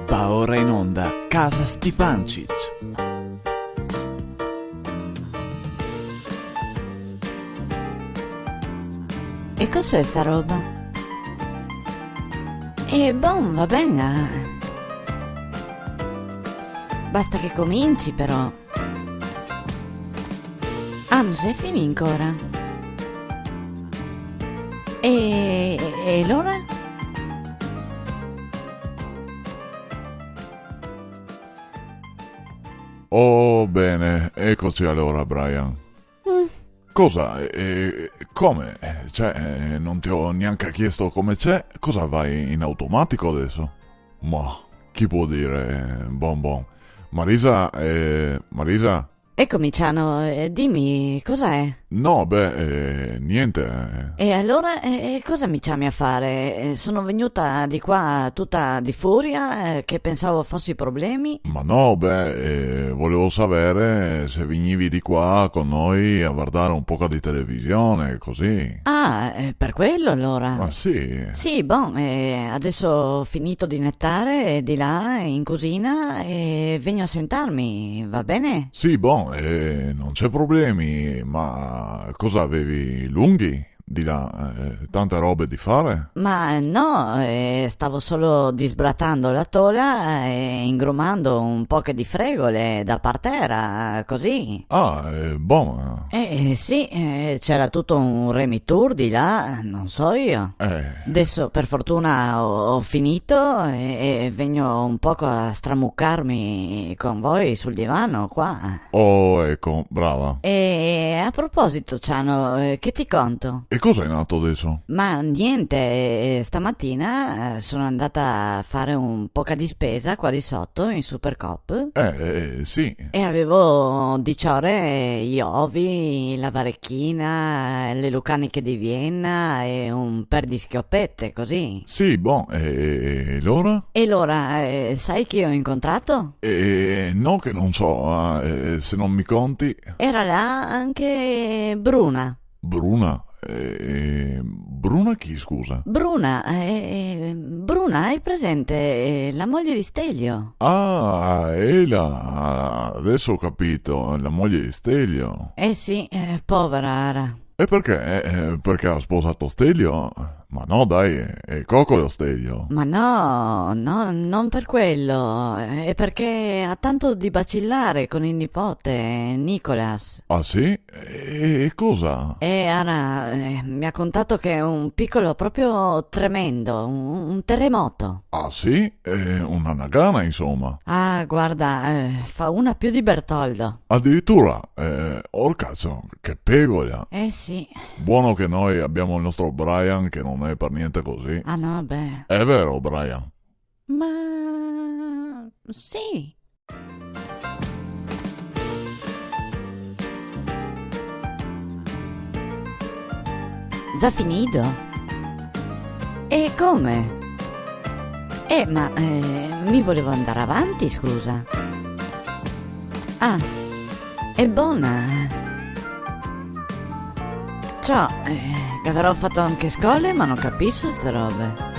Va ora in onda Casa Stipancic. E cos'è sta roba? Va bene. Basta che cominci però. Ah, non sei finito ancora? E allora? Oh, bene, eccoci allora, Brian. Mm, Cosa? Come? Cioè, non ti ho neanche chiesto come c'è. Cosa vai in automatico adesso? Ma, chi può dire? Bon. Marisa, Marisa? Eccomi Ciano, dimmi, cos'è? No, niente. E allora, cosa mi chiami a fare? Sono venuta di qua tutta di furia, che pensavo fossi problemi. Ma no, volevo sapere se venivi di qua con noi a guardare un po' di televisione, così. Ah, per quello allora. Ma sì. Sì, adesso ho finito di nettare di là in cucina e vengo a sentarmi, va bene? Sì, non c'è problemi, ma cosa avevi? Lunghi? Di là, tante robe di fare? Ma no, stavo solo disbratando la tola e ingrumando un po' che di fregole da partera, così. Ah, Sì, c'era tutto un remitur di là, non so io. Adesso per fortuna ho finito e vengo un poco a stramuccarmi con voi sul divano qua. Oh, ecco, brava. E a proposito, Ciano, che ti conto? E cosa è nato adesso? Ma niente, stamattina sono andata a fare un po' di spesa qua di sotto in Supercoop Sì. e avevo di ciore gli ovi, la varecchina, le lucaniche di Vienna e un per di schioppette, così. Sì, e allora? E allora, sai chi ho incontrato? No, che non so, se non mi conti. Era là anche Bruna. Bruna? Bruna chi, scusa? Bruna, hai presente la moglie di Stelio? Ah, Ela, adesso ho capito, la moglie di Stelio. Eh sì, povera Ara. E perché? Perché ha sposato Stelio? Ma no, dai, è Coccolo Stelio. Ma no, non per quello, è perché ha tanto di bacillare con il nipote, Nicolas. Ah sì? E cosa? E Ara mi ha contato che è un piccolo proprio tremendo, un terremoto. Ah sì? Una nagana, insomma. Ah, guarda, fa una più di Bertoldo. Addirittura, oh cazzo, che pegola. Eh sì. Buono che noi abbiamo il nostro Brian che non è per niente così. Ah no, beh. È vero, Brian? Ma sì. Già finito? E come? Ma mi volevo andare avanti, scusa. Ah, è buona. Ciao, che avrò fatto anche scuole, ma non capisco ste robe.